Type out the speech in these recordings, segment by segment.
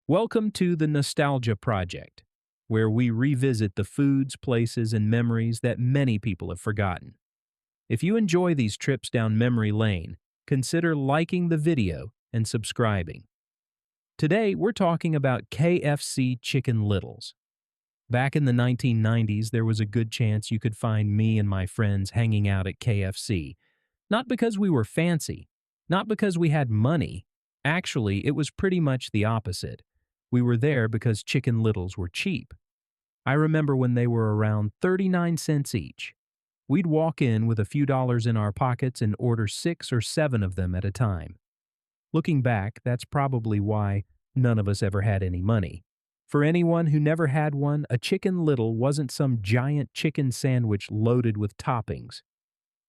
Welcome to the Nostalgia Project, where we revisit the foods, places, and memories that many people have forgotten. If you enjoy these trips down memory lane, consider liking the video and subscribing. Today, we're talking about KFC Chicken Littles. Back in the 1990s, there was a good chance you could find me and my friends hanging out at KFC. Not because we were fancy, not because we had money. Actually, it was pretty much the opposite. We were there because Chicken Littles were cheap. I remember when they were around 39 cents each. We'd walk in with a few dollars in our pockets and order 6 or 7 of them at a time. Looking back, that's probably why none of us ever had any money. For anyone who never had one, a Chicken Little wasn't some giant chicken sandwich loaded with toppings.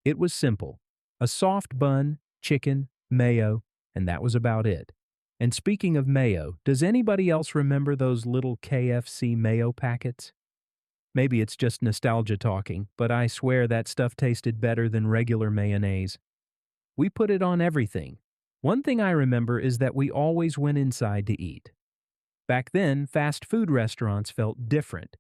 It was simple. A soft bun, chicken, mayo, and that was about it. And speaking of mayo, does anybody else remember those little KFC mayo packets? Maybe it's just nostalgia talking, but I swear that stuff tasted better than regular mayonnaise. We put it on everything. One thing I remember is that we always went inside to eat. Back then, fast food restaurants felt different.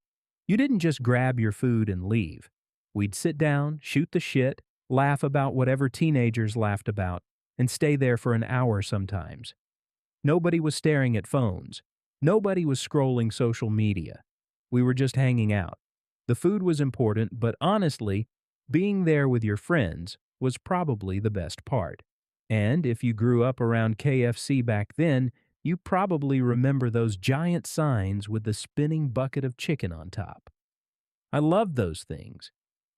You didn't just grab your food and leave. We'd sit down, shoot the shit, laugh about whatever teenagers laughed about, and stay there for an hour sometimes. Nobody was staring at phones. Nobody was scrolling social media. We were just hanging out. The food was important, but honestly, being there with your friends was probably the best part. And if you grew up around KFC back then, you probably remember those giant signs with the spinning bucket of chicken on top. I loved those things.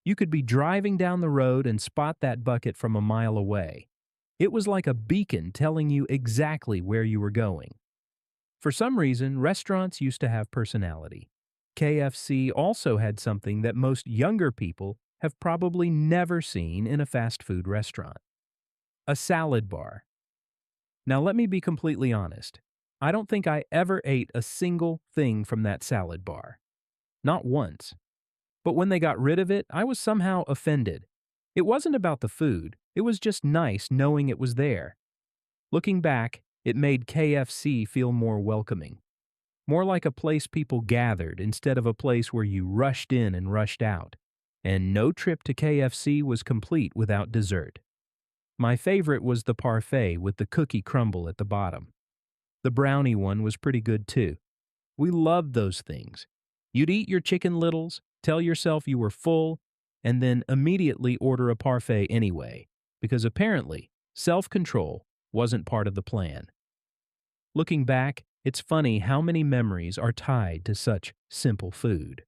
You could be driving down the road and spot that bucket from a mile away. It was like a beacon telling you exactly where you were going. For some reason, restaurants used to have personality. KFC also had something that most younger people have probably never seen in a fast food restaurant: a salad bar. Now, let me be completely honest. I don't think I ever ate a single thing from that salad bar. Not once. But when they got rid of it, I was somehow offended. It wasn't about the food. It was just nice knowing it was there. Looking back, it made KFC feel more welcoming. More like a place people gathered instead of a place where you rushed in and rushed out. And no trip to KFC was complete without dessert. My favorite was the parfait with the cookie crumble at the bottom. The brownie one was pretty good too. We loved those things. You'd eat your Chicken Littles, tell yourself you were full, and then immediately order a parfait anyway, because apparently self-control wasn't part of the plan. Looking back, it's funny how many memories are tied to such simple food.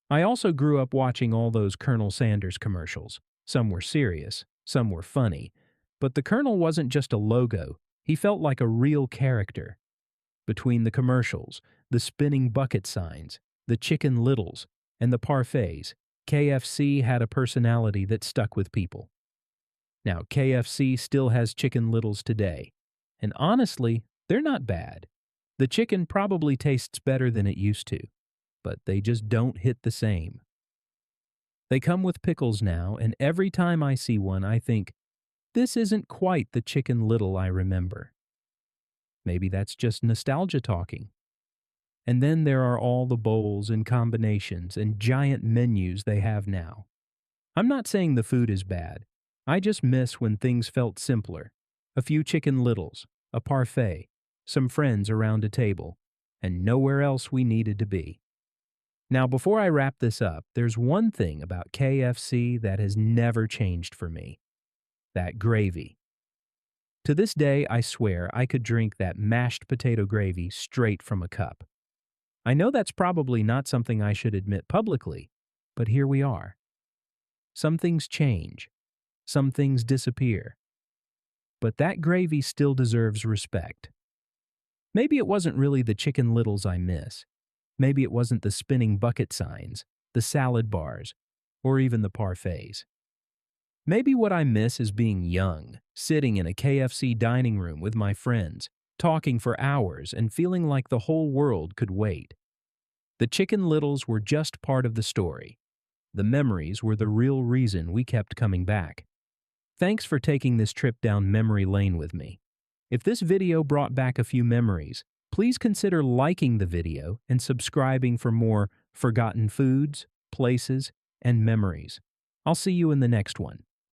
I also grew up watching all those Colonel Sanders commercials. Some were serious, some were funny, but the Colonel wasn't just a logo, he felt like a real character. Between the commercials, the spinning bucket signs, the Chicken Littles, and the parfaits, KFC had a personality that stuck with people. Now, KFC still has Chicken Littles today, and honestly, they're not bad. The chicken probably tastes better than it used to, but they just don't hit the same. They come with pickles now, and every time I see one, I think, this isn't quite the Chicken Little I remember. Maybe that's just nostalgia talking. And then there are all the bowls and combinations and giant menus they have now. I'm not saying the food is bad. I just miss when things felt simpler. A few Chicken Littles, a parfait, some friends around a table, and nowhere else we needed to be. Now, before I wrap this up, there's one thing about KFC that has never changed for me: that gravy. To this day, I swear I could drink that mashed potato gravy straight from a cup. I know that's probably not something I should admit publicly, but here we are. Some things change. Some things disappear. But that gravy still deserves respect. Maybe it wasn't really the Chicken Littles I miss. Maybe it wasn't the spinning bucket signs, the salad bars, or even the parfaits. Maybe what I miss is being young, sitting in a KFC dining room with my friends, talking for hours and feeling like the whole world could wait. The Chicken Littles were just part of the story. The memories were the real reason we kept coming back. Thanks for taking this trip down memory lane with me. If this video brought back a few memories, Please consider liking the video and subscribing for more forgotten foods, places, and memories. I'll see you in the next one.